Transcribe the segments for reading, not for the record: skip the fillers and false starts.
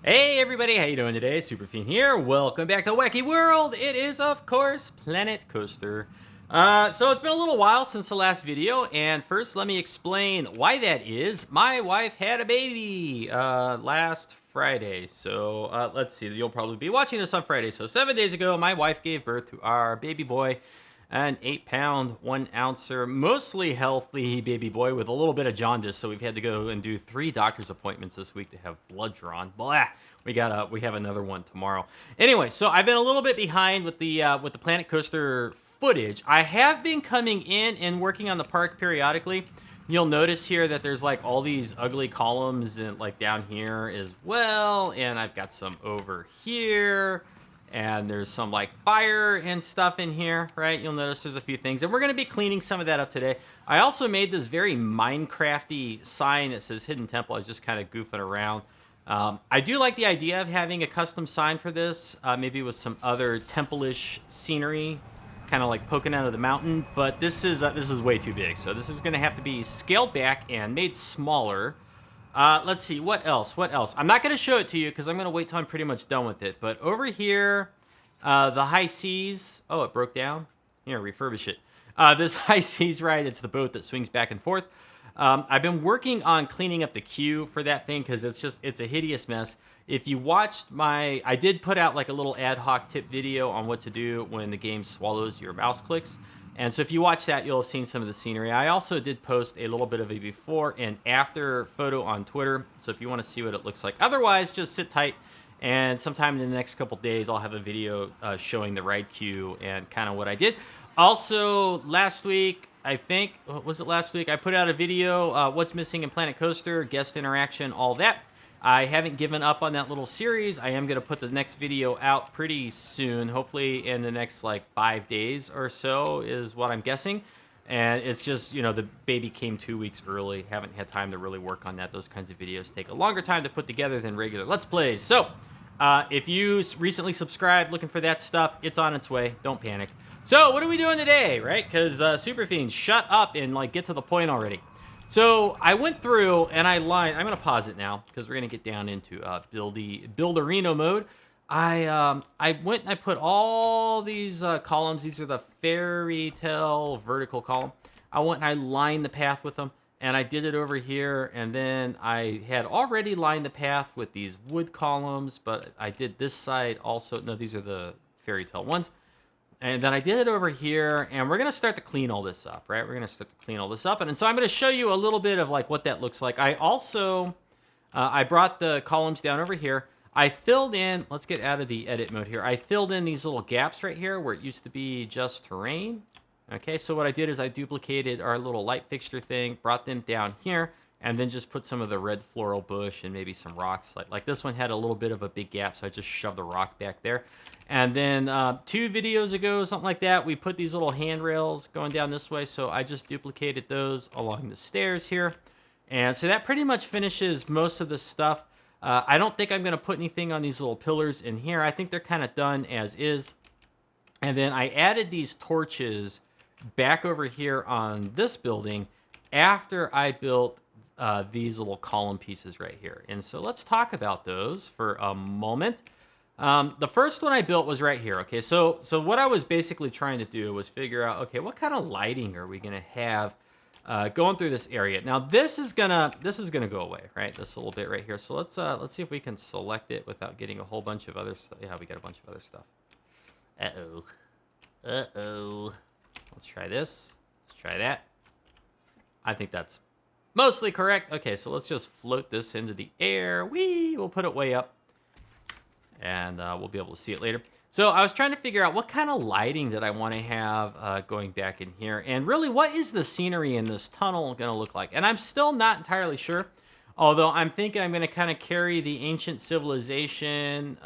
Hey everybody, how you doing today? Superfiend here. Welcome back to Whacky World. It is, of course, Planet Coaster. So it's been a little while since the last video, and first let me explain why that is. My wife had a baby last Friday. So let's see, you'll probably be watching this on Friday. So 7 days ago, my wife gave birth to our baby boy, an 8-pound, 1-ouncer, mostly healthy baby boy with a little bit of jaundice. So we've had to go and do 3 doctor's appointments this week to have blood drawn. Blah. We have another one tomorrow. Anyway, so I've been a little bit behind with the Planet Coaster footage. I have been coming in and working on the park periodically. You'll notice here that there's like all these ugly columns and like down here as well, and I've got some over here. And there's some like fire and stuff in here, right? You'll notice there's a few things. And we're going to be cleaning some of that up today. I also made this very Minecrafty sign that says Hidden Temple. I was just kind of goofing around. I do like the idea of having a custom sign for this, maybe with some other temple-ish scenery, kind of like poking out of the mountain. But this is way too big. So this is going to have to be scaled back and made smaller. Let's see, what else? I'm not going to show it to you because I'm going to wait till I'm pretty much done with it. But over here, the High Seas. Oh, it broke down. Here, refurbish it. This High Seas ride, it's the boat that swings back and forth. I've been working on cleaning up the queue for that thing because it's a hideous mess. If you watched I did put out like a little ad hoc tip video on what to do when the game swallows your mouse clicks. And so if you watch that, you'll have seen some of the scenery. I also did post a little bit of a before and after photo on Twitter. So if you want to see what it looks like. Otherwise, just sit tight. And sometime in the next couple days, I'll have a video showing the ride queue and kind of what I did. Also, last week, I think, was it last week? I put out a video, what's missing in Planet Coaster, guest interaction, all that. I haven't given up on that little series. I am going to put the next video out pretty soon, hopefully in the next like 5 days or so is what I'm guessing. And it's just, the baby came 2 weeks early. Haven't had time to really work on that. Those kinds of videos take a longer time to put together than regular Let's Plays. So, if you recently subscribed looking for that stuff, it's on its way. Don't panic. So, what are we doing today, right? Because Superfiend, shut up and like get to the point already. So I went through and I lined. I'm going to pause it now because we're going to get down into Builderino mode. I went and I put all these columns. These are the fairy tale vertical column. I went and I lined the path with them, and I did it over here. And then I had already lined the path with these wood columns, but I did this side also. No, these are the fairy tale ones. And then I did it over here, and we're going to start to clean all this up, right? We're going to start to clean all this up. And so I'm going to show you a little bit of like what that looks like. I also, I brought the columns down over here. I filled in, let's get out of the edit mode here. I filled in these little gaps right here where it used to be just terrain. Okay, so what I did is I duplicated our little light fixture thing, brought them down here, and then just put some of the red floral bush and maybe some rocks. Like this one had a little bit of a big gap, so I just shoved a rock back there. And then 2 videos ago, something like that, we put these little handrails going down this way. So I just duplicated those along the stairs here. And so that pretty much finishes most of the stuff. I don't think I'm going to put anything on these little pillars in here. I think they're kind of done as is. And then I added these torches back over here on this building after I built these little column pieces right here. And so let's talk about those for a moment. The first one I built was right here. Okay, so what I was basically trying to do was figure out, okay, what kind of lighting are we gonna have going through this area? Now this is gonna go away, right? This little bit right here. So let's see if we can select it without getting a whole bunch of other stuff. Yeah, we got a bunch of other stuff. Uh-oh. Let's try this. Let's try that. I think that's mostly correct. Okay, so let's just float this into the air. We'll put it way up. And we'll be able to see it later. So I was trying to figure out what kind of lighting that I want to have going back in here. And really, what is the scenery in this tunnel going to look like? And I'm still not entirely sure. Although I'm thinking I'm going to kind of carry the ancient civilization,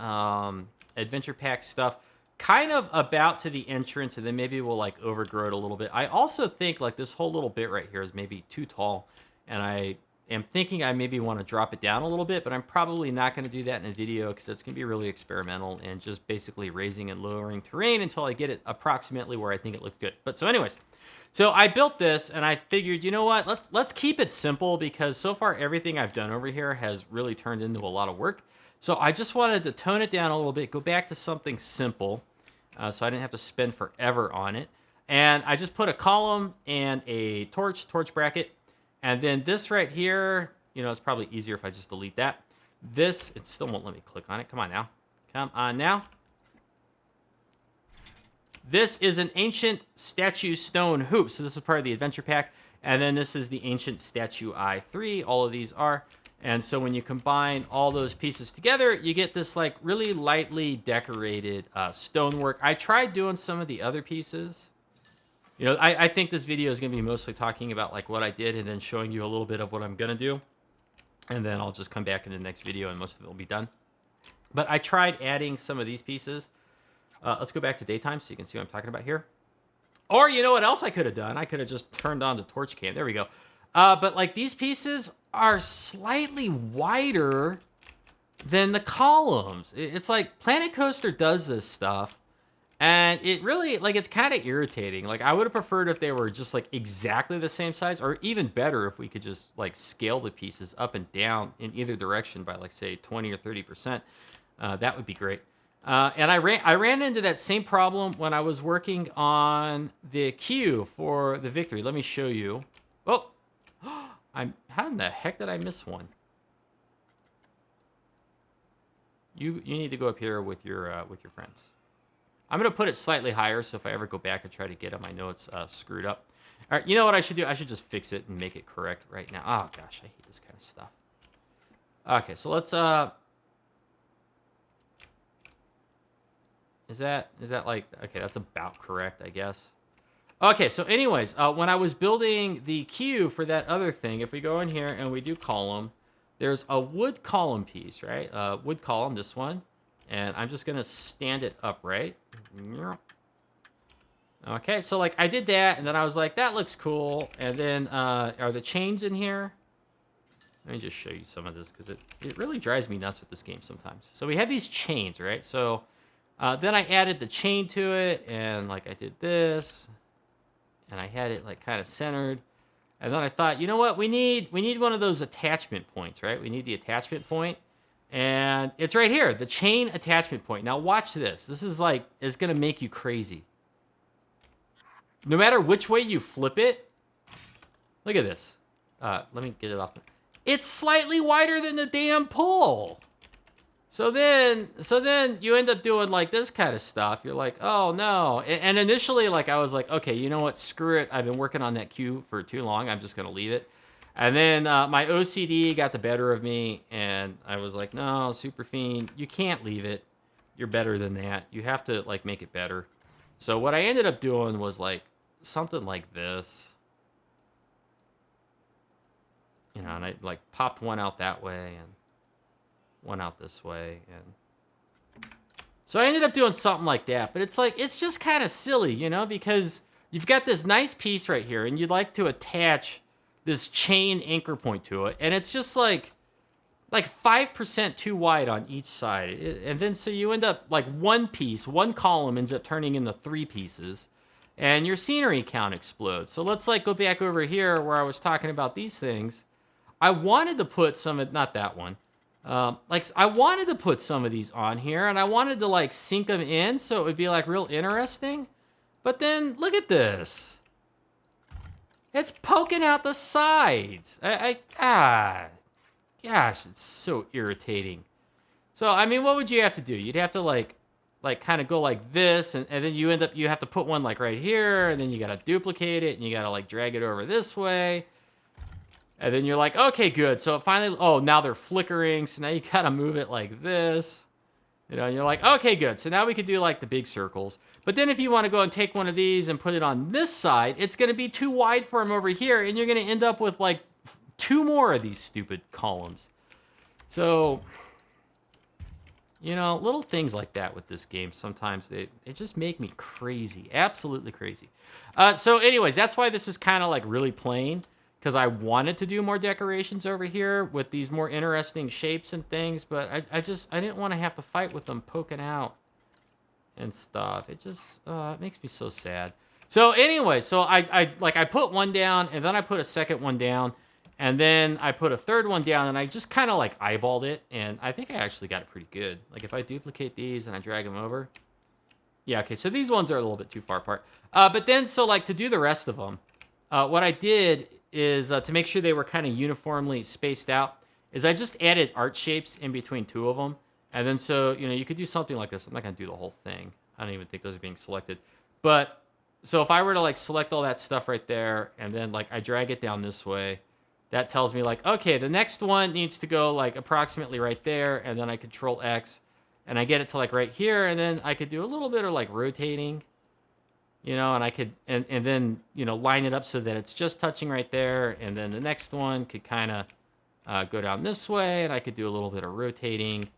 adventure pack stuff kind of about to the entrance. And then maybe we'll like overgrow it a little bit. I also think like this whole little bit right here is maybe too tall. And I am thinking I maybe want to drop it down a little bit, but I'm probably not going to do that in a video because it's going to be really experimental and just basically raising and lowering terrain until I get it approximately where I think it looks good. But so anyways, So I built this, and I figured, you know what? Let's keep it simple, because so far everything I've done over here has really turned into a lot of work. So I just wanted to tone it down a little bit, go back to something simple, so I didn't have to spend forever on it. And I just put a column and a torch bracket, and then this right here, you know, it's probably easier if I just delete that. This, it still won't let me click on it. Come on now. Come on now. This is an ancient statue stone hoop. So this is part of the adventure pack. And then this is the ancient statue I3. All of these are. And so when you combine all those pieces together, you get this like really lightly decorated stonework. I tried doing some of the other pieces. You know, I think this video is going to be mostly talking about like what I did and then showing you a little bit of what I'm going to do. And then I'll just come back in the next video and most of it will be done. But I tried adding some of these pieces. Let's go back to daytime so you can see what I'm talking about here. Or you know what else I could have done? I could have just turned on the torch cam. There we go. But like these pieces are slightly wider than the columns. It's like Planet Coaster does this stuff. And it really, like, it's kind of irritating. Like, I would have preferred if they were just, like, exactly the same size. Or even better if we could just, like, scale the pieces up and down in either direction by, like, say, 20 or 30%. That would be great. And I ran into that same problem when I was working on the queue for the victory. Let me show you. Oh! How in the heck did I miss one? You need to go up here with your friends. I'm going to put it slightly higher, so if I ever go back and try to get them, I know it's screwed up. All right, you know what I should do? I should just fix it and make it correct right now. Oh, gosh, I hate this kind of stuff. Okay, so let's... Is that like... Okay, that's about correct, I guess. Okay, so anyways, when I was building the queue for that other thing, if we go in here and we do column, there's a wood column piece, right? Wood column, this one. And I'm just going to stand it upright. Okay, so like I did that, and then I was like, that looks cool. And then are the chains in here? Let me just show you some of this, because it really drives me nuts with this game sometimes. So we have these chains, right? So then I added the chain to it, and like I did this. And I had it like kind of centered. And then I thought, you know what? We need one of those attachment points, right? We need the attachment point. And it's right here, the chain attachment point. Now watch this. This is like, it's going to make you crazy. No matter which way you flip it, look at this. Let me get it off. It's slightly wider than the damn pole. So then you end up doing like this kind of stuff. You're like, oh no. And initially, like I was like, okay, you know what? Screw it. I've been working on that queue for too long. I'm just going to leave it. And then my OCD got the better of me, and I was like, no, Superfiend, you can't leave it. You're better than that. You have to, like, make it better. So what I ended up doing was, like, something like this. You know, and I, like, popped one out that way and one out this way. And so I ended up doing something like that. But it's, like, it's just kind of silly, you know, because you've got this nice piece right here, and you'd like to attach this chain anchor point to it, and it's just like 5% too wide on each side. And then so you end up like one column ends up turning into 3 pieces, and your scenery count explodes. So let's like go back over here where I was talking about these things. I wanted to put some of, not that one. Like I wanted to put some of these on here, and I wanted to like sink them in so it would be like real interesting. But then look at this. It's poking out the sides. Gosh, it's so irritating. So, I mean, what would you have to do? You'd have to, like kind of go like this, and then you have to put one, like, right here, and then you got to duplicate it, and you got to, like, drag it over this way. And then you're like, okay, good. So, it finally, oh, now they're flickering, so now you got to move it like this. You know, and you're like, okay, good. So now we could do like the big circles. But then if you want to go and take one of these and put it on this side, it's going to be too wide for them over here. And you're going to end up with like 2 more of these stupid columns. So, you know, little things like that with this game, sometimes they just make me crazy. Absolutely crazy. So anyways, that's why this is kind of like really plain. Because I wanted to do more decorations over here with these more interesting shapes and things, but I didn't want to have to fight with them poking out and stuff. It just it makes me so sad. So anyway, so I put one down, and then I put a second one down, and then I put a third one down, and I just kind of like eyeballed it, and I think I actually got it pretty good. Like if I duplicate these and I drag them over, yeah, okay. So these ones are a little bit too far apart. But then so like to do the rest of them, what I did is to make sure they were kind of uniformly spaced out, is I just added art shapes in between two of them, and then so you could do something like this. I'm not gonna do the whole thing. I don't even think those are being selected, but. So if I were to like select all that stuff right there, and then like I drag it down this way, that tells me like, okay, the next one needs to go like approximately right there, and then I control X, and I get it to like right here, and then I could do a little bit of like rotating, and I could, and then, line it up so that it's just touching right there, and then the next one could kind of go down this way, and I could do a little bit of rotating,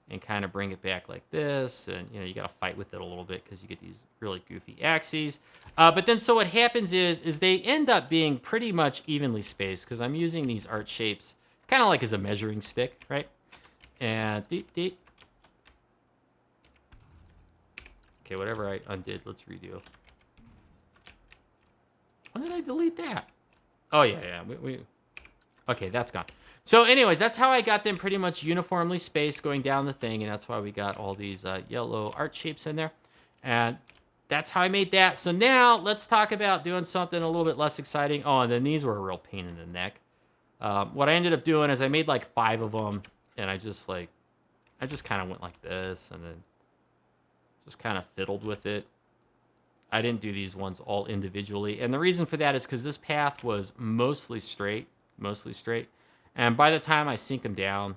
and kind of bring it back like this, and you got to fight with it a little bit because you get these really goofy axes. But then so what happens is they end up being pretty much evenly spaced because I'm using these art shapes kind of like as a measuring stick, right? And okay, whatever I undid, let's redo. When did I delete that? Oh yeah, okay, that's gone. So anyways, that's how I got them pretty much uniformly spaced going down the thing, and that's why we got all these yellow art shapes in there. And that's how I made that. So now let's talk about doing something a little bit less exciting. Oh, and then these were a real pain in the neck. What I ended up doing is I made like 5 of them, and I just kind of went like this, and then just kind of fiddled with it. I didn't do these ones all individually, and the reason for that is because this path was mostly straight. And by the time I sink them down,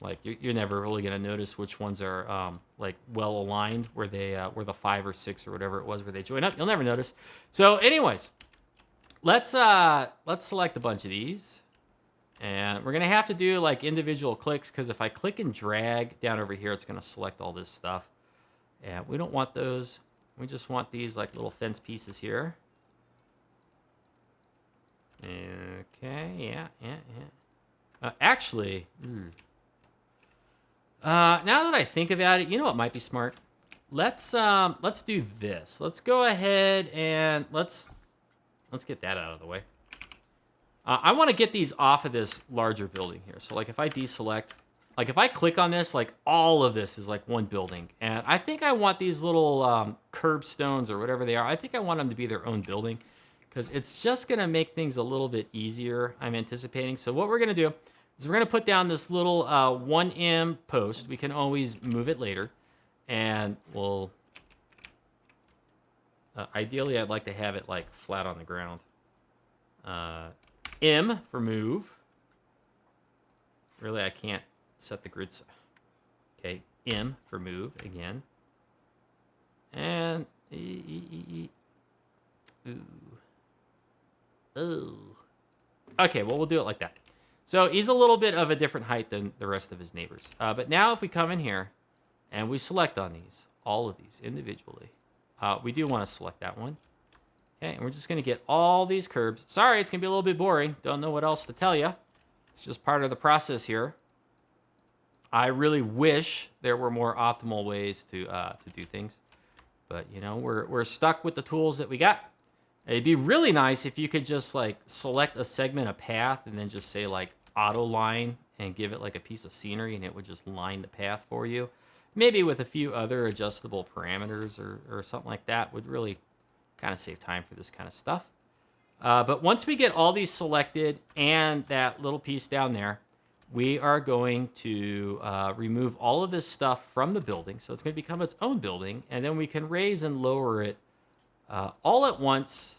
like you're never really gonna notice which ones are like well aligned, where they where the 5 or 6 or whatever it was where they join up. You'll never notice. So, anyways, let's select a bunch of these, and we're gonna have to do like individual clicks because if I click and drag down over here, it's gonna select all this stuff, and we don't want those. We just want these like little fence pieces here. Okay, yeah. Actually, now that I think about it, you know what might be smart? Let's do this. Let's go ahead and let's get that out of the way. I want to get these off of this larger building here. So like if I deselect, like if I click on this, like all of this is like one building. And I think I want these little curbstones or whatever they are. I think I want them to be their own building because it's just going to make things a little bit easier, I'm anticipating. So what we're going to do is we're going to put down this little 1M post. We can always move it later. And we'll... ideally, I'd like to have it like flat on the ground. M for move. Really, I can't set the grid. Okay, M for move again. And ooh. Okay, well, we'll do it like that. So he's a little bit of a different height than the rest of his neighbors. But now if we come in here and we select on these, all of these individually, we do want to select that one. Okay, and we're just going to get all these curbs. Sorry, it's going to be a little bit boring. Don't know what else to tell you. It's just part of the process here. I really wish there were more optimal ways to do things. But, you know, we're stuck with the tools that we got. It'd be really nice if you could just, like, select a segment of path and then just say, like, auto line and give it, like, a piece of scenery and it would just line the path for you. Maybe with a few other adjustable parameters or something like that would really kind of save time for this kind of stuff. But once we get all these selected and that little piece down there, we are going to remove all of this stuff from the building. So it's going to become its own building. And then we can raise and lower it all at once,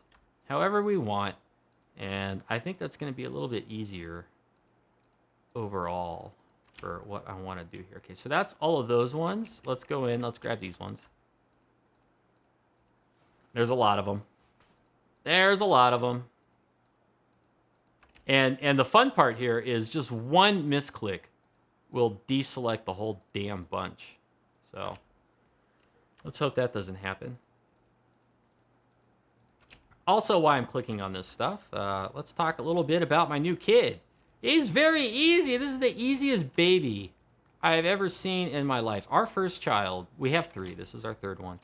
however we want. And I think that's going to be a little bit easier overall for what I want to do here. Okay, so that's all of those ones. Let's go in. Let's grab these ones. There's a lot of them. There's a lot of them. And the fun part here is just one misclick will deselect the whole damn bunch. So let's hope that doesn't happen. Also, why I'm clicking on this stuff, let's talk a little bit about my new kid. He's very easy. This is the easiest baby I've ever seen in my life. Our first child, we have 3. This is our 3rd one.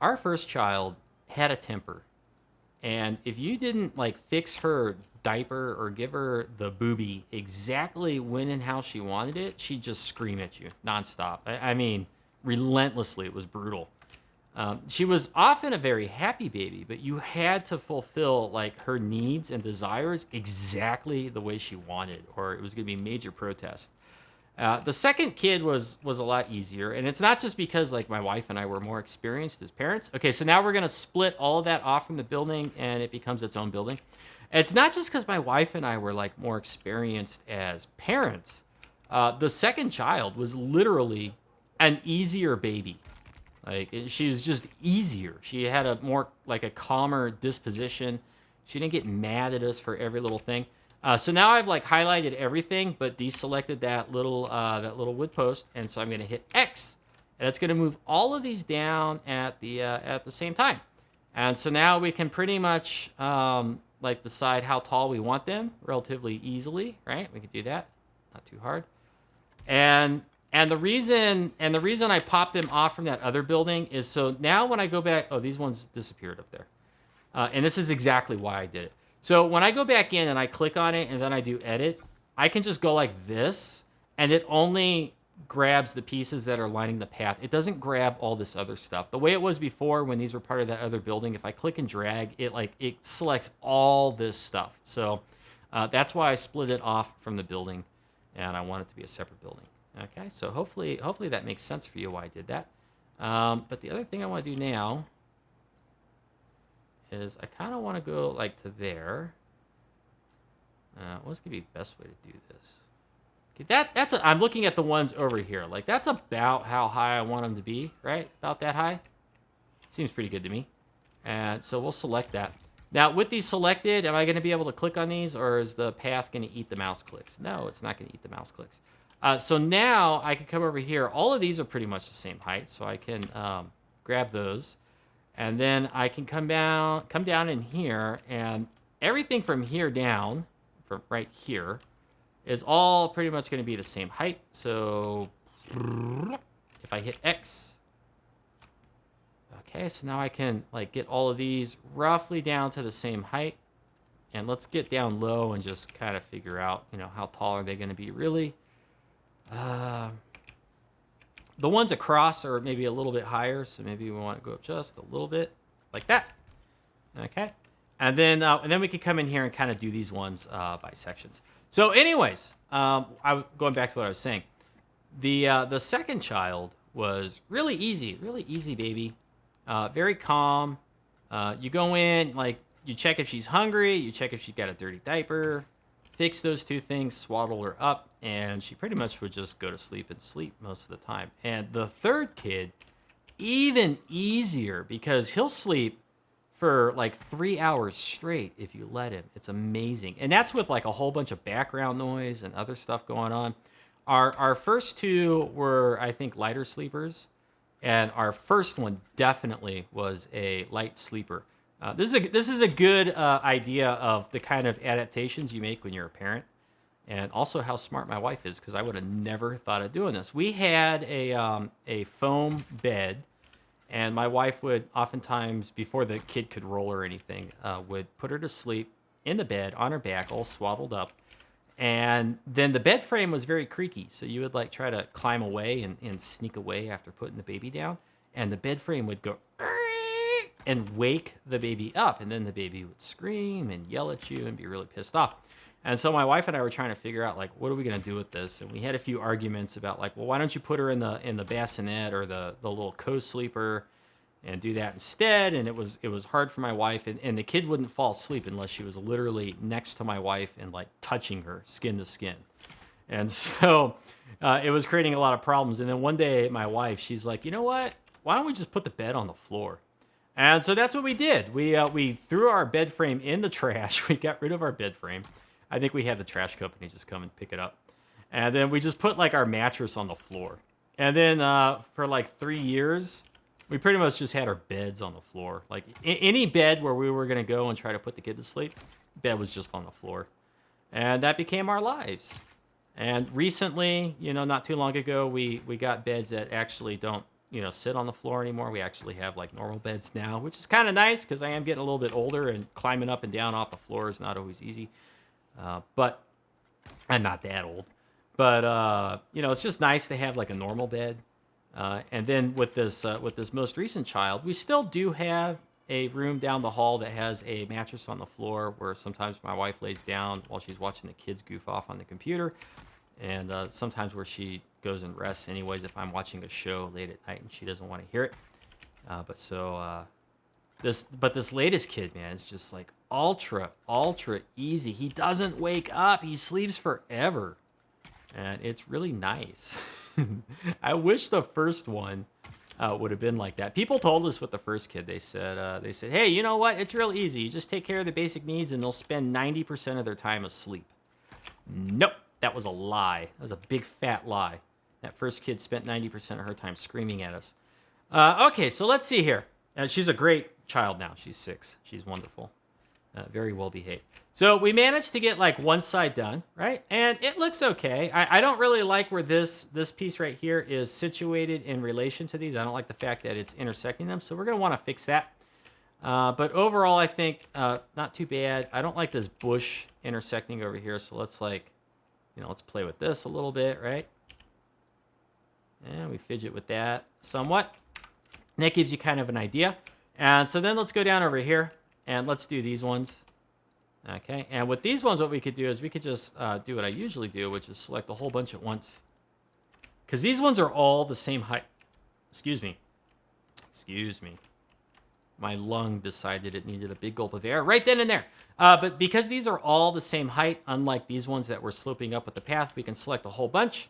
Our first child had a temper. And if you didn't like fix her diaper or give her the booby exactly when and how she wanted it, she'd just scream at you nonstop. I mean, relentlessly. It was brutal. She was often a very happy baby, but you had to fulfill like her needs and desires exactly the way she wanted, or it was going to be major protest. The second kid was a lot easier, and it's not just because like my wife and I were more experienced as parents. Okay, so now we're gonna split all of that off from the building, and it becomes its own building. It's not just because my wife and I were like more experienced as parents. The second child was literally an easier baby. Like she was just easier. She had a more like a calmer disposition. She didn't get mad at us for every little thing. So now I've like highlighted everything, but deselected that little wood post, and so I'm going to hit X, and it's going to move all of these down at the same time. And so now we can pretty much like decide how tall we want them relatively easily, right? We can do that, not too hard. And the reason I popped them off from that other building is so now when I go back, oh, these ones disappeared up there, and this is exactly why I did it. So when I go back in and I click on it and then I do edit, I can just go like this, and it only grabs the pieces that are lining the path. It doesn't grab all this other stuff. The way it was before when these were part of that other building, if I click and drag, it selects all this stuff. So that's why I split it off from the building, and I want it to be a separate building. Okay, so hopefully that makes sense for you why I did that. But the other thing I want to do now is I kind of want to go like to there. What's gonna be the best way to do this? Okay, I'm looking at the ones over here. Like that's about how high I want them to be, right? About that high. Seems pretty good to me. And so we'll select that. Now with these selected, am I going to be able to click on these, or is the path going to eat the mouse clicks? No, it's not going to eat the mouse clicks. So now I can come over here. All of these are pretty much the same height, so I can grab those. And then I can come down in here, and everything from here down, from right here, is all pretty much going to be the same height. So if I hit X, okay, so now I can like get all of these roughly down to the same height. And let's get down low and just kind of figure out, how tall are they going to be really. The ones across are maybe a little bit higher, so maybe we want to go up just a little bit, like that. Okay, and then we can come in here and kind of do these ones by sections. So, anyways, going back to what I was saying. The second child was really easy baby, very calm. You go in, like you check if she's hungry, you check if she's got a dirty diaper. Fix those two things, swaddle her up, and she pretty much would just go to sleep and sleep most of the time. And the third kid, even easier, because he'll sleep for like 3 hours straight if you let him. It's amazing. And that's with like a whole bunch of background noise and other stuff going on. Our first two were, I think, lighter sleepers, and our first one definitely was a light sleeper. This is a good idea of the kind of adaptations you make when you're a parent, and also how smart my wife is, because I would have never thought of doing this. We had a foam bed, and my wife would oftentimes, before the kid could roll or anything, would put her to sleep in the bed on her back, all swaddled up, and then the bed frame was very creaky, so you would like try to climb away and sneak away after putting the baby down, and the bed frame would go and wake the baby up, and then the baby would scream and yell at you and be really pissed off. And so my wife and I were trying to figure out, like, what are we going to do with this? And we had a few arguments about, like, well, why don't you put her in the bassinet or the little co-sleeper and do that instead? And it was hard for my wife, and the kid wouldn't fall asleep unless she was literally next to my wife and like touching her skin to skin. And so it was creating a lot of problems. And then one day my wife, she's like, you know what? Why don't we just put the bed on the floor? And so that's what we did. We threw our bed frame in the trash. We got rid of our bed frame. I think we had the trash company just come and pick it up. And then we just put like our mattress on the floor. And then for like 3 years, we pretty much just had our beds on the floor. Like any bed where we were going to go and try to put the kid to sleep, bed was just on the floor. And that became our lives. And recently, not too long ago, we got beds that actually don't, sit on the floor anymore. We actually have like normal beds now, which is kind of nice because I am getting a little bit older and climbing up and down off the floor is not always easy. But I'm not that old. But it's just nice to have like a normal bed. And then with this most recent child, we still do have a room down the hall that has a mattress on the floor where sometimes my wife lays down while she's watching the kids goof off on the computer, and sometimes where she goes and rests anyways if I'm watching a show late at night and she doesn't want to hear it. This latest kid, man, is just like ultra easy. He doesn't wake up. He sleeps forever, and it's really nice. I wish the first one would have been like that. People told us with the first kid, they said, hey, you know what? It's real easy. You just take care of the basic needs, and they'll spend 90% of their time asleep. Nope, that was a lie. That was a big fat lie. That first kid spent 90% of her time screaming at us. Okay, so let's see here. She's a great child now. She's 6. She's wonderful. Very well behaved. So we managed to get like one side done, right? And it looks okay. I don't really like where this piece right here is situated in relation to these. I don't like the fact that it's intersecting them. So we're going to want to fix that. But overall, I think not too bad. I don't like this bush intersecting over here. So let's let's play with this a little bit, right? And we fidget with that somewhat. And that gives you kind of an idea. And so then let's go down over here and let's do these ones. Okay, and with these ones, what we could do is we could just do what I usually do, which is select a whole bunch at once. Because these ones are all the same height. Excuse me. My lung decided it needed a big gulp of air right then and there. But because these are all the same height, unlike these ones that were sloping up with the path, we can select a whole bunch.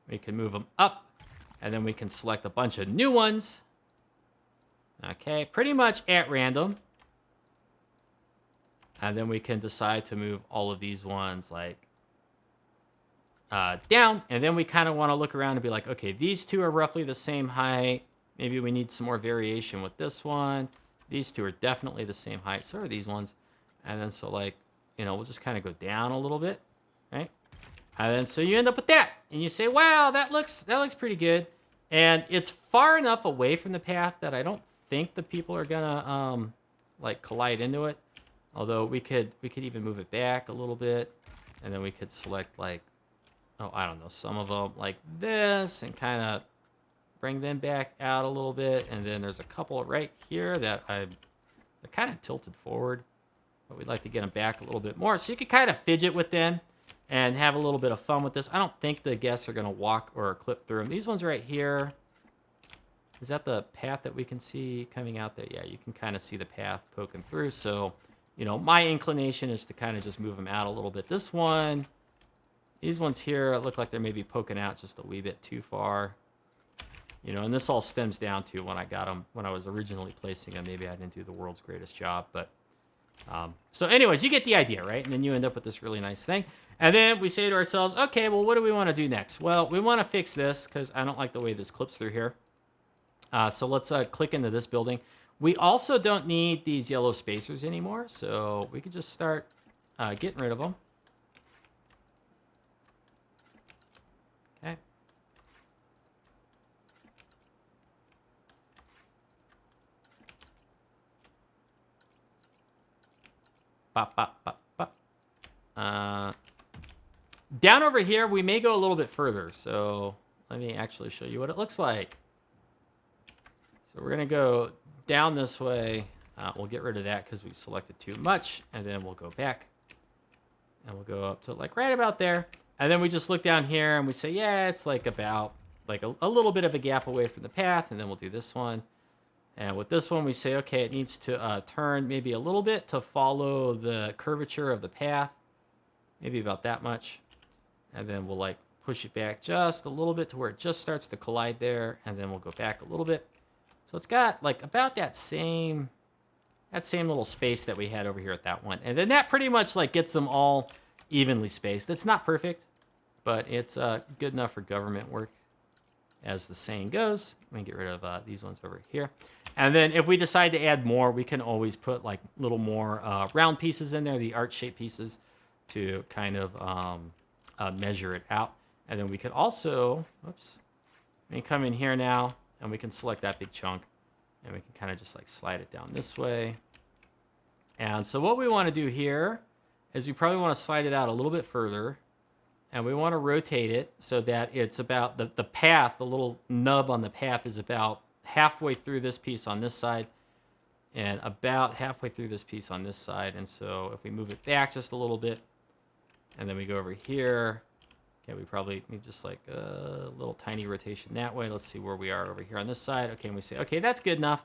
We can move them up. And then we can select a bunch of new ones. Okay, pretty much at random. And then we can decide to move all of these ones like down. And then we kind of want to look around and be like, okay, these two are roughly the same height. Maybe we need some more variation with this one. These two are definitely the same height. So are these ones. And then so we'll just kind of go down a little bit, right? And then so you end up with that. And you say, wow, that looks pretty good. And it's far enough away from the path that I don't think the people are gonna collide into it. Although we could even move it back a little bit, and then we could select I don't know, some of them like this, and kind of bring them back out a little bit. And then there's a couple right here that they're kind of tilted forward, but we'd like to get them back a little bit more. So you could kind of fidget with them and have a little bit of fun with this. I don't think the guests are gonna walk or clip through them. These ones right here. Is that the path that we can see coming out there? Yeah, you can kind of see the path poking through. So, my inclination is to kind of just move them out a little bit. This one, these ones here look like they're maybe poking out just a wee bit too far. And this all stems down to when I got them, when I was originally placing them. Maybe I didn't do the world's greatest job, but so anyways, you get the idea, right? And then you end up with this really nice thing. And then we say to ourselves, okay, well, what do we want to do next? Well, we want to fix this because I don't like the way this clips through here. So let's click into this building. We also don't need these yellow spacers anymore, so we can just start getting rid of them. Okay. Bop, bop, bop, bop. Down over here, we may go a little bit further, so let me actually show you what it looks like. So we're going to go down this way. We'll get rid of that because we selected too much. And then we'll go back. And we'll go up to right about there. And then we just look down here and we say, yeah, it's about a little bit of a gap away from the path. And then we'll do this one. And with this one, we say, okay, it needs to turn maybe a little bit to follow the curvature of the path. Maybe about that much. And then we'll push it back just a little bit to where it just starts to collide there. And then we'll go back a little bit. So it's got about that same little space that we had over here at that one. And then that pretty much gets them all evenly spaced. It's not perfect, but it's good enough for government work, as the saying goes. Let me get rid of these ones over here. And then if we decide to add more, we can always put little more round pieces in there, the art-shaped pieces, to kind of measure it out. And then we could also, we can come in here now. And we can select that big chunk. And we can kind of just like slide it down this way. And so what we want to do here is we probably want to slide it out a little bit further. And we want to rotate it so that it's about the path, the little nub on the path is about halfway through this piece on this side and about halfway through this piece on this side. And so if we move it back just a little bit and then we go over here, okay, we probably need just like a little tiny rotation that way. Let's see where we are over here on this side. Okay, and we say, okay, that's good enough.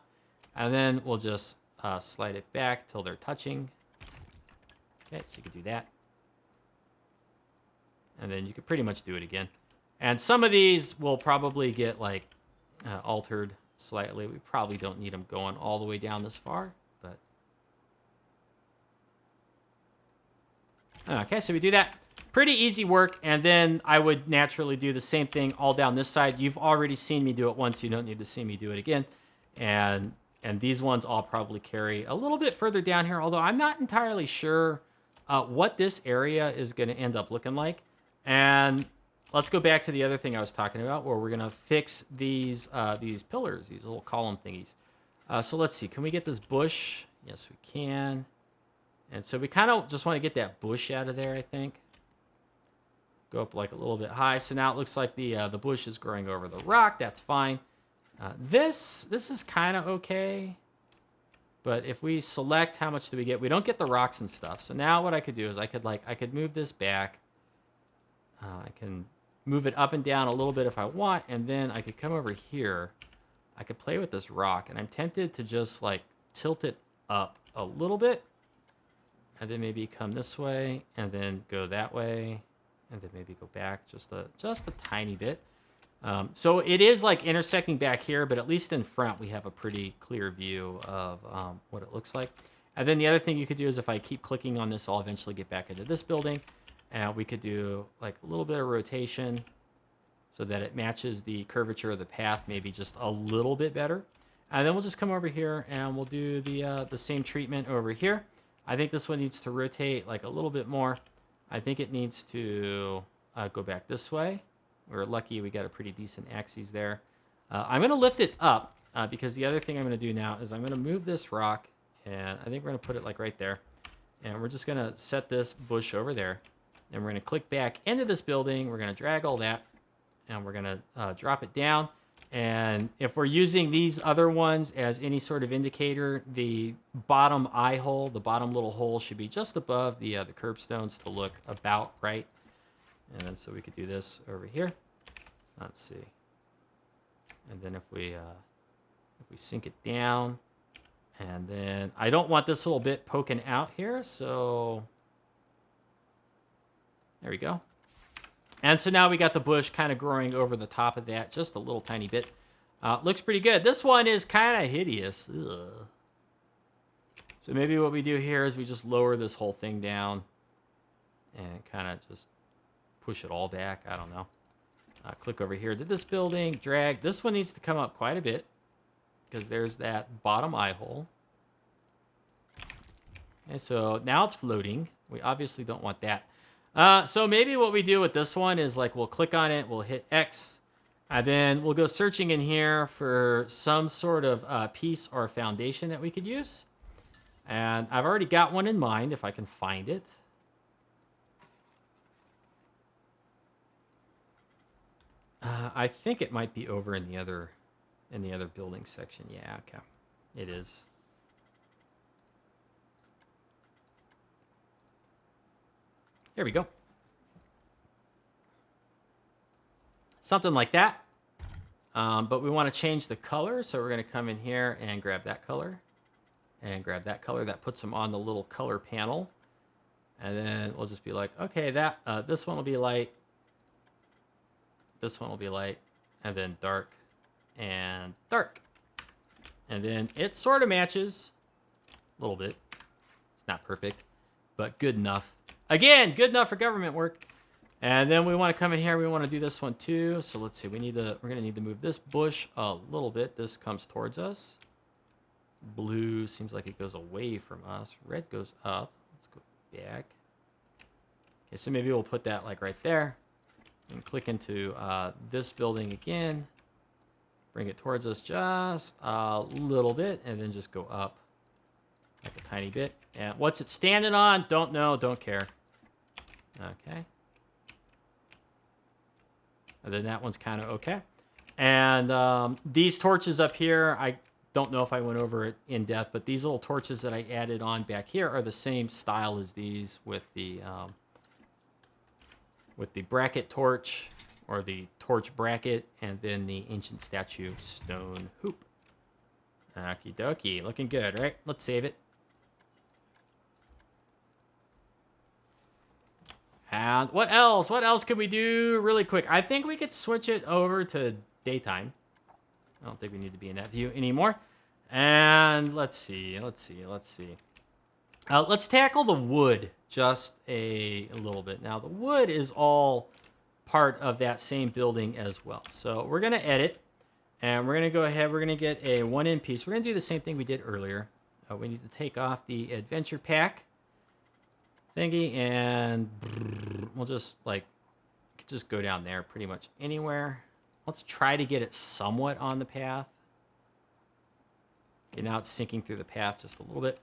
And then we'll just slide it back till they're touching. Okay, so you can do that. And then you could pretty much do it again. And some of these will probably get like altered slightly. We probably don't need them going all the way down this far, but okay, so we do that. Pretty easy work, and then I would naturally do the same thing all down this side. You've already seen me do it once. You don't need to see me do it again. And these ones all probably carry a little bit further down here, although I'm not entirely sure what this area is going to end up looking like. And let's go back to the other thing I was talking about, where we're going to fix these pillars, these little column thingies. So let's see. Can we get this bush? Yes, we can. And so we kind of just want to get that bush out of there, I think. Go up like a little bit high. So now it looks like the bush is growing over the rock. That's fine. This is kind of okay. But if we select how much do we get, we don't get the rocks and stuff. So now what I could do is I could move this back. I can move it up and down a little bit if I want, and then I could come over here. I could play with this rock, and I'm tempted to just like tilt it up a little bit, and then maybe come this way, and then go that way, and then maybe go back just a tiny bit. So it is like intersecting back here, but at least in front we have a pretty clear view of what it looks like. And then the other thing you could do is if I keep clicking on this, I'll eventually get back into this building. And we could do like a little bit of rotation so that it matches the curvature of the path maybe just a little bit better. And then we'll just come over here and we'll do the same treatment over here. I think this one needs to rotate like a little bit more. I think it needs to go back this way. We're lucky we got a pretty decent axis there. I'm going to lift it up because the other thing I'm going to do now is I'm going to move this rock, and I think we're going to put it like right there. And we're just going to set this bush over there. And we're going to click back into this building. We're going to drag all that, and we're going to drop it down. And if we're using these other ones as any sort of indicator, the bottom eye hole, the bottom little hole, should be just above the curbstones to look about right. And then so we could do this over here. Let's see. And then if we sink it down, and then I don't want this little bit poking out here, so there we go. And so now we got the bush kind of growing over the top of that, just a little tiny bit. Looks pretty good. This one is kind of hideous. Ugh. So maybe what we do here is we just lower this whole thing down and kind of just push it all back. I don't know. Click over here to this building, drag. This one needs to come up quite a bit because there's that bottom eye hole. Okay, so now it's floating. We obviously don't want that. So maybe what we do with this one is like we'll click on it, we'll hit X, and then we'll go searching in here for some sort of piece or foundation that we could use. And I've already got one in mind if I can find it. I think it might be over in the other building section. Yeah, okay. It is. Here we go. Something like that. But we want to change the color, so we're going to come in here and grab that color. And grab that color. That puts them on the little color panel. And then we'll just be like, okay, this one will be light. This one will be light. And then dark. And dark. And then it sort of matches. A little bit. It's not perfect, but good enough. Again, good enough for government work. And then we want to come in here. We want to do this one too. So let's see. We're going to need to move this bush a little bit. This comes towards us. Blue seems like it goes away from us. Red goes up. Let's go back. Okay, so maybe we'll put that like right there. And click into this building again. Bring it towards us just a little bit, and then just go up like a tiny bit. And what's it standing on? Don't know, don't care. Okay. And then that one's kind of okay. And these torches up here, I don't know if I went over it in depth, but these little torches that I added on back here are the same style as these with the bracket torch, or the torch bracket, and then the ancient statue stone hoop. Okie dokie. Looking good, right? Let's save it. And what else? What else could we do really quick? I think we could switch it over to daytime. I don't think we need to be in that view anymore. And let's see. Let's tackle the wood just a little bit. Now, the wood is all part of that same building as well. So we're going to edit, and we're going to go ahead. We're going to get a 1 piece. We're going to do the same thing we did earlier. We need to take off the adventure pack thingy, and we'll just go down there pretty much anywhere. Let's try to get it somewhat on the path. Okay, now it's sinking through the path just a little bit.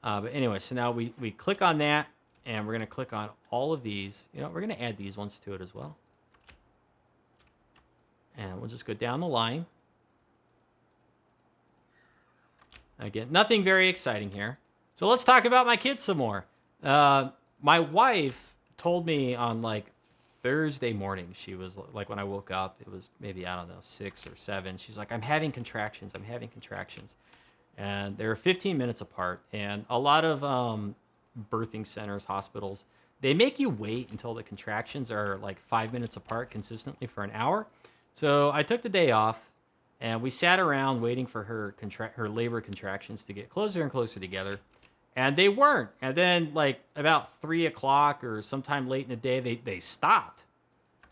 But anyway, so now we click on that, and we're going to click on all of these. You know, we're going to add these ones to it as well. And we'll just go down the line. Again, nothing very exciting here. So let's talk about my kids some more. My wife told me on like Thursday morning, she was like, when I woke up, it was maybe, I don't know, 6 or 7. She's like, I'm having contractions. And they're 15 minutes apart. And a lot of birthing centers, hospitals, they make you wait until the contractions are like 5 minutes apart consistently for an hour. So I took the day off, and we sat around waiting for her labor contractions to get closer and closer together. And they weren't. And then like about 3 o'clock or sometime late in the day, they stopped.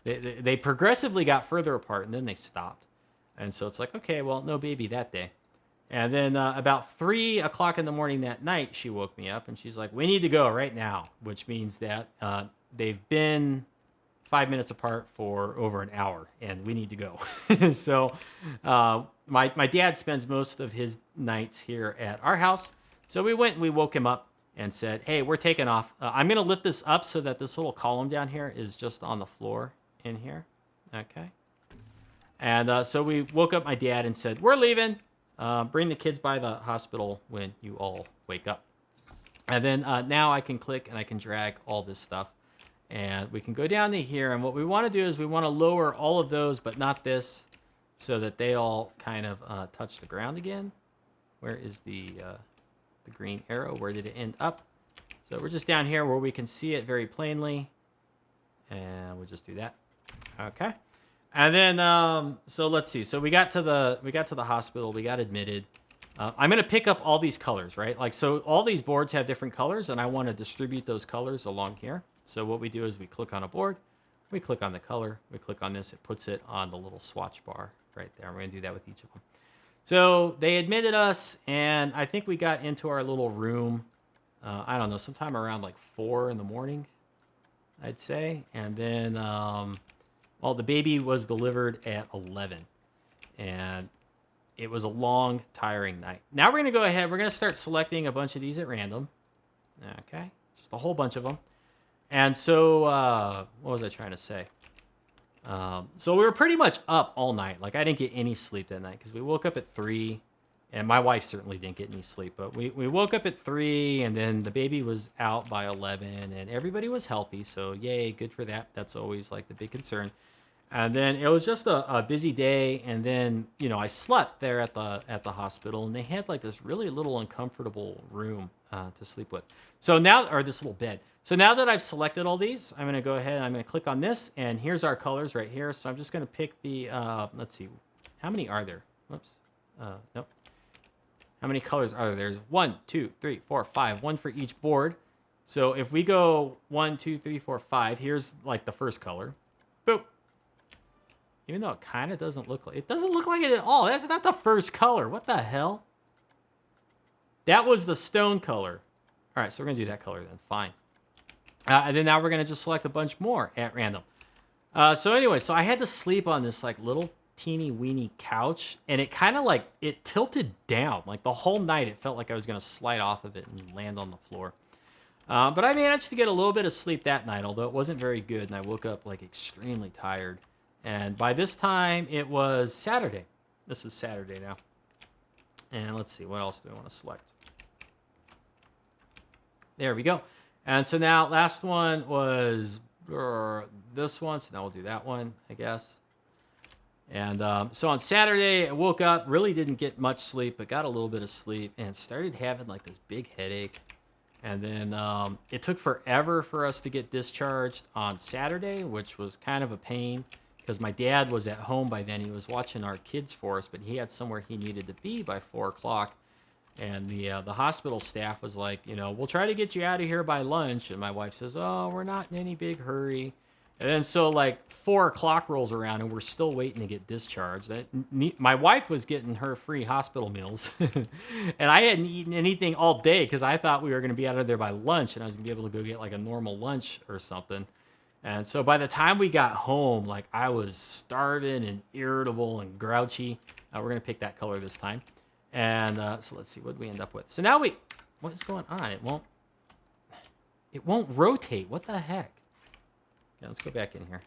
They progressively got further apart, and then they stopped. And so it's like, okay, well, no baby that day. And then about 3 o'clock in the morning that night, she woke me up, and she's like, we need to go right now, which means that they've been 5 minutes apart for over an hour, and we need to go. So my dad spends most of his nights here at our house. So we went and we woke him up and said, hey, we're taking off. I'm going to lift this up so that this little column down here is just on the floor in here. Okay. And so we woke up my dad and said, we're leaving. Bring the kids by the hospital when you all wake up. And then now I can click and I can drag all this stuff. And we can go down to here. And what we want to do is we want to lower all of those, but not this, so that they all kind of touch the ground again. Where is the green arrow? Where did it end up? So we're just down here where we can see it very plainly. And we'll just do that. Okay. And then, so let's see. So we got to the hospital. We got admitted. I'm going to pick up all these colors, right? Like, so all these boards have different colors, and I want to distribute those colors along here. So what we do is we click on a board, we click on the color, we click on this, it puts it on the little swatch bar right there. We're going to do that with each of them. So they admitted us, and I think we got into our little room, I don't know, sometime around like 4 in the morning, I'd say. And then, well, the baby was delivered at 11, and it was a long, tiring night. Now we're going to go ahead, we're going to start selecting a bunch of these at random. Okay, just a whole bunch of them. And so, what was I trying to say? So we were pretty much up all night. Like, I didn't get any sleep that night because we woke up at 3, and my wife certainly didn't get any sleep. But we woke up at 3, and then the baby was out by 11, and everybody was healthy. So yay, good for that. That's always like the big concern. And then it was just a busy day. And then, you know, I slept there at the hospital, and they had like this really little uncomfortable room to sleep with. So now, or this little bed. So now that I've selected all these, I'm going to go ahead and I'm going to click on this, and here's our colors right here. So I'm just going to pick the, let's see, how many are there? Whoops. Nope. How many colors are there? There's 1, 2, 3, 4, 5, one for each board. So if we go 1, 2, 3, 4, 5, here's like the first color. Boop. Even though it kind of doesn't look like, it doesn't look like it at all. That's not the first color. What the hell? That was the stone color. All right, so we're going to do that color then. Fine. And then now we're going to just select a bunch more at random. So anyway, so I had to sleep on this like little teeny weeny couch, and it kind of like, it tilted down. Like the whole night, it felt like I was going to slide off of it and land on the floor. But I managed to get a little bit of sleep that night, although it wasn't very good, and I woke up like extremely tired. And by this time, it was Saturday. This is Saturday now. And let's see, what else do I want to select? There we go. And so now, last one was this one, so now we'll do that one, I guess. And so on Saturday, I woke up, really didn't get much sleep, but got a little bit of sleep, and started having like this big headache. And then it took forever for us to get discharged on Saturday, which was kind of a pain because my dad was at home by then. He was watching our kids for us, but he had somewhere he needed to be by 4 o'clock. And the hospital staff was like, you know, we'll try to get you out of here by lunch. And my wife says, oh, we're not in any big hurry. And then so like 4 o'clock rolls around and we're still waiting to get discharged. My wife was getting her free hospital meals. And I hadn't eaten anything all day because I thought we were going to be out of there by lunch and I was going to be able to go get like a normal lunch or something. And so by the time we got home, like I was starving and irritable and grouchy. We're going to pick that color this time. And so let's see what we end up with. So now what is going on? It won't rotate. What the heck? Yeah, let's go back in here.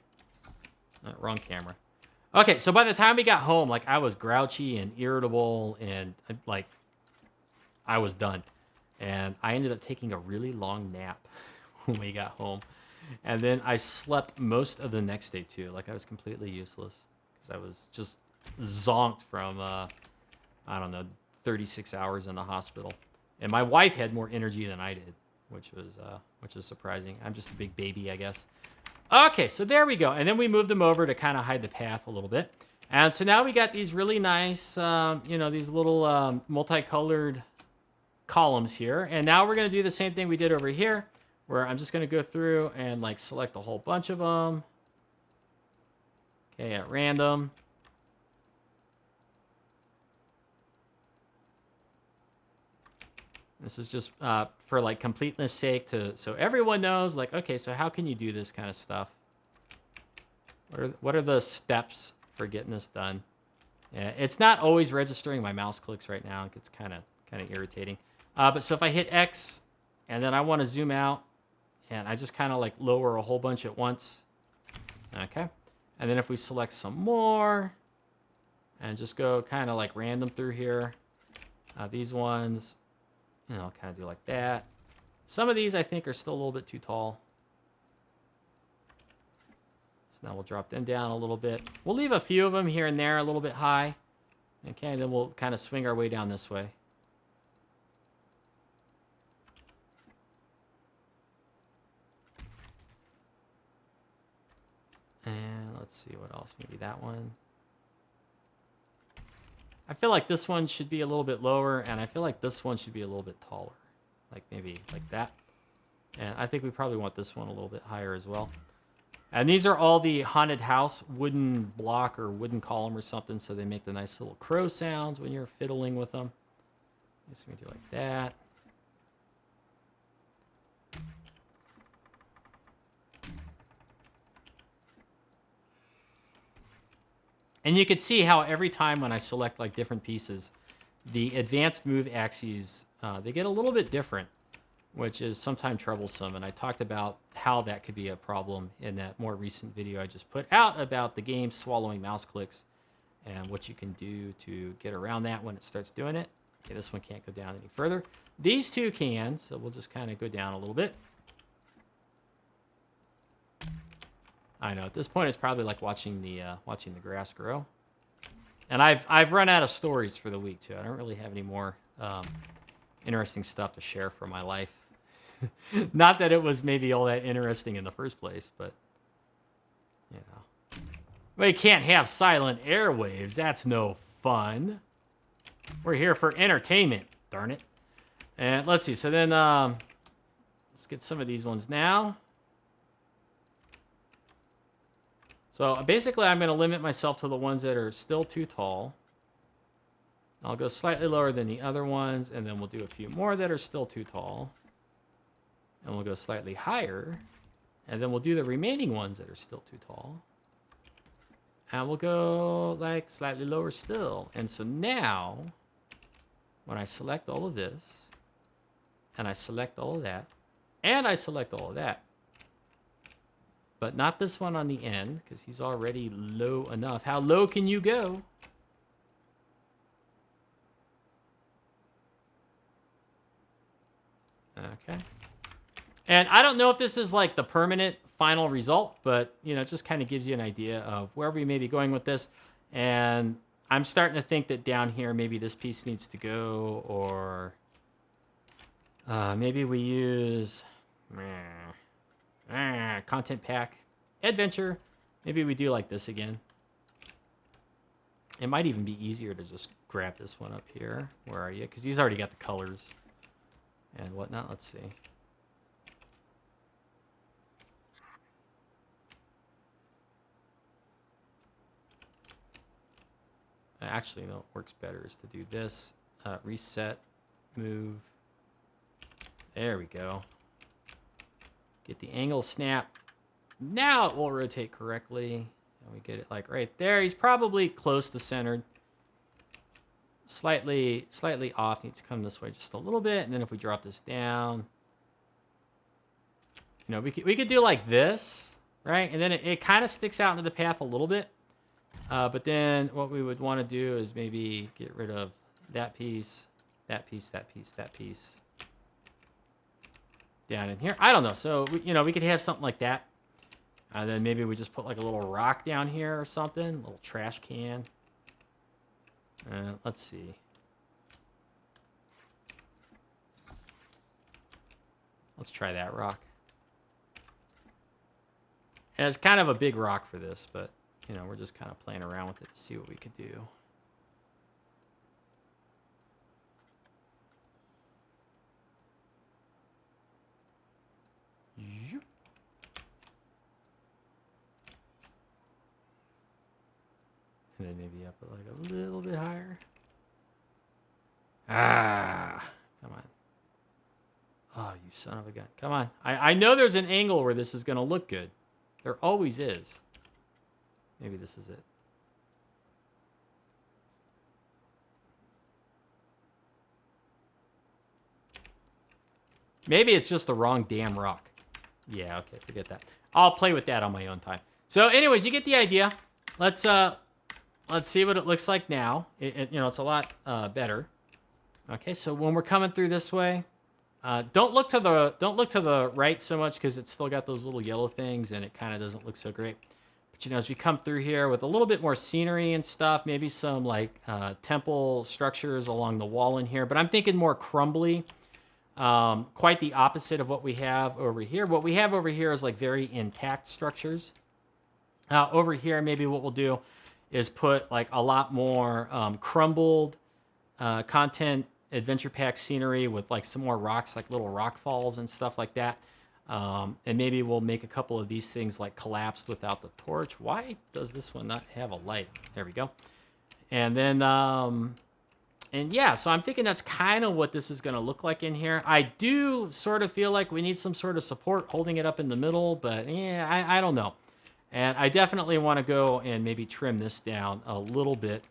Wrong camera. Okay, so by the time we got home, like I was grouchy and irritable and like I was done. And I ended up taking a really long nap when we got home. And then I slept most of the next day too. Like I was completely useless because I was just zonked from, I don't know, 36 hours in the hospital. And my wife had more energy than I did, which was surprising. I'm just a big baby, I guess. Okay, so there we go. And then we moved them over to kind of hide the path a little bit. And so now we got these really nice, these little multicolored columns here. And now we're going to do the same thing we did over here, where I'm just going to go through and like select a whole bunch of them. Okay, at random. This is just for like completeness sake so everyone knows like, okay, so how can you do this kind of stuff? What are the steps for getting this done? Yeah, it's not always registering my mouse clicks right now. It gets kind of irritating. But so if I hit X and then I want to zoom out and I just kind of like lower a whole bunch at once. Okay. And then if we select some more and just go kind of like random through here, these ones, you know, kind of do like that. Some of these I think are still a little bit too tall. So now we'll drop them down a little bit. We'll leave a few of them here and there a little bit high. Okay, then we'll kind of swing our way down this way. And let's see what else. Maybe that one. I feel like this one should be a little bit lower, and I feel like this one should be a little bit taller. Like maybe like that. And I think we probably want this one a little bit higher as well. And these are all the haunted house wooden block or wooden column or something, so they make the nice little crow sounds when you're fiddling with them. Just gonna do like that. And you can see how every time when I select like different pieces, the advanced move axes, they get a little bit different, which is sometimes troublesome. And I talked about how that could be a problem in that more recent video I just put out about the game swallowing mouse clicks and what you can do to get around that when it starts doing it. Okay, this one can't go down any further. These two can, so we'll just kind of go down a little bit. I know at this point it's probably like watching the grass grow. And I've run out of stories for the week too. I don't really have any more interesting stuff to share from my life. Not that it was maybe all that interesting in the first place, but you know. We can't have silent airwaves. That's no fun. We're here for entertainment, darn it. And let's see. So then let's get some of these ones now. So basically, I'm going to limit myself to the ones that are still too tall. I'll go slightly lower than the other ones, and then we'll do a few more that are still too tall. And we'll go slightly higher, and then we'll do the remaining ones that are still too tall. And we'll go like slightly lower still. And so now, when I select all of this, and I select all of that, and I select all of that, but not this one on the end, because he's already low enough. How low can you go? Okay. And I don't know if this is like the permanent final result, but, you know, it just kind of gives you an idea of where we may be going with this. And I'm starting to think that down here, maybe this piece needs to go, or maybe we use content pack, adventure. Maybe we do like this again. It might even be easier to just grab this one up here. Where are you? Because he's already got the colors and whatnot. Let's see. Actually, no, what works better is to do this. Reset, move. There we go. Get the angle snap. Now it will rotate correctly. And we get it like right there. He's probably close to centered. Slightly off. Needs to come this way just a little bit. And then if we drop this down, you know, we could do like this, right? And then it kind of sticks out into the path a little bit. But then what we would want to do is maybe get rid of that piece, that piece, that piece, that piece. Down in here. I don't know. So, you know, we could have something like that. And then maybe we just put like a little rock down here or something. A little trash can. Let's see. Let's try that rock. And it's kind of a big rock for this, but, you know, we're just kind of playing around with it to see what we could do. And then maybe up it like a little bit higher. Ah, come on. Oh, you son of a gun. Come on. I know there's an angle where this is going to look good. There always is. Maybe this is it. Maybe it's just the wrong damn rock. Yeah, okay, forget that. I'll play with that on my own time. So anyways, you get the idea. Let's see what it looks like now. You know, it's a lot better. Okay, so when we're coming through this way, don't look to the right so much because it's still got those little yellow things and it kind of doesn't look so great. But you know, as we come through here with a little bit more scenery and stuff, maybe some like temple structures along the wall in here. But I'm thinking more crumbly. Quite the opposite of what we have over here. What we have over here is like very intact structures. Over here, maybe what we'll do is put like a lot more crumbled content adventure pack scenery with like some more rocks, like little rock falls and stuff like that. And maybe we'll make a couple of these things like collapsed without the torch. Why does this one not have a light? There we go. And then, and yeah, so I'm thinking that's kind of what this is going to look like in here. I do sort of feel like we need some sort of support holding it up in the middle, but yeah, I don't know. And I definitely want to go and maybe trim this down a little bit.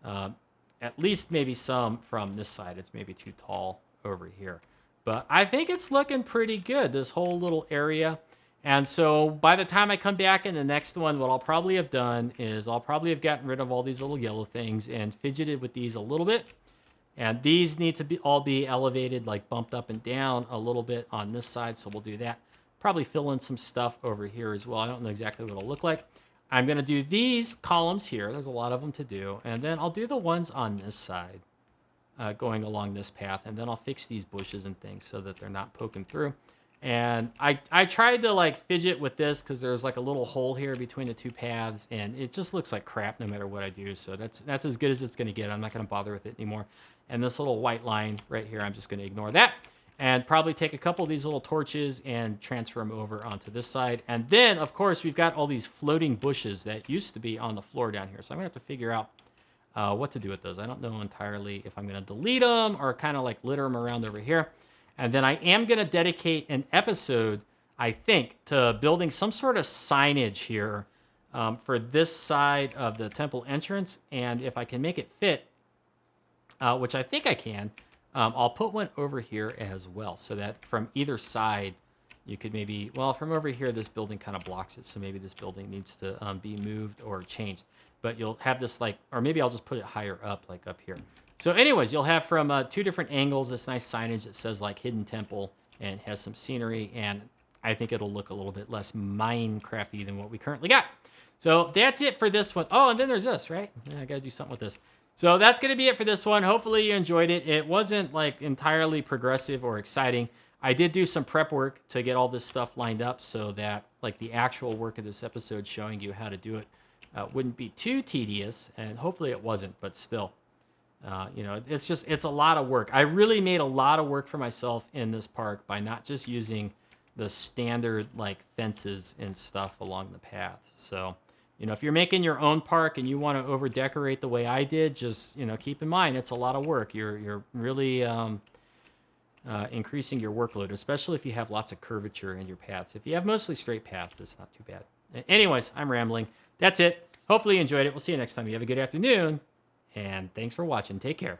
At least maybe some from this side. It's maybe too tall over here. But I think it's looking pretty good, this whole little area. And so by the time I come back in the next one, what I'll probably have done is I'll probably have gotten rid of all these little yellow things and fidgeted with these a little bit. And these need to all be elevated, like bumped up and down a little bit on this side. So we'll do that. Probably fill in some stuff over here as well. I don't know exactly what it'll look like. I'm going to do these columns here. There's a lot of them to do. And then I'll do the ones on this side going along this path. And then I'll fix these bushes and things so that they're not poking through. And I tried to like fidget with this because there's like a little hole here between the two paths. And it just looks like crap no matter what I do. So that's as good as it's going to get. I'm not going to bother with it anymore. And this little white line right here, I'm just going to ignore that. And probably take a couple of these little torches and transfer them over onto this side. And then, of course, we've got all these floating bushes that used to be on the floor down here. So I'm going to have to figure out what to do with those. I don't know entirely if I'm going to delete them or kind of like litter them around over here. And then I am going to dedicate an episode, I think, to building some sort of signage here for this side of the temple entrance. And if I can make it fit, which I think I can, I'll put one over here as well, so that from either side, you could maybe, well, from over here, this building kind of blocks it, so maybe this building needs to be moved or changed. But you'll have this like, or maybe I'll just put it higher up, like up here. So anyways, you'll have from 2 different angles this nice signage that says like Hidden Temple and has some scenery, and I think it'll look a little bit less Minecrafty than what we currently got. So that's it for this one. Oh, and then there's this, right? Yeah, I got to do something with this. So that's going to be it for this one. Hopefully you enjoyed it. It wasn't like entirely progressive or exciting. I did do some prep work to get all this stuff lined up so that like the actual work of this episode showing you how to do it wouldn't be too tedious, and hopefully it wasn't, but still, you know, it's a lot of work. I really made a lot of work for myself in this park by not just using the standard like fences and stuff along the path. So, you know, if you're making your own park and you want to over decorate the way I did, just, you know, keep in mind it's a lot of work. You're really increasing your workload, especially if you have lots of curvature in your paths. If you have mostly straight paths, it's not too bad. Anyways, I'm rambling. That's it. Hopefully you enjoyed it. We'll see you next time. You have a good afternoon, and thanks for watching. Take care.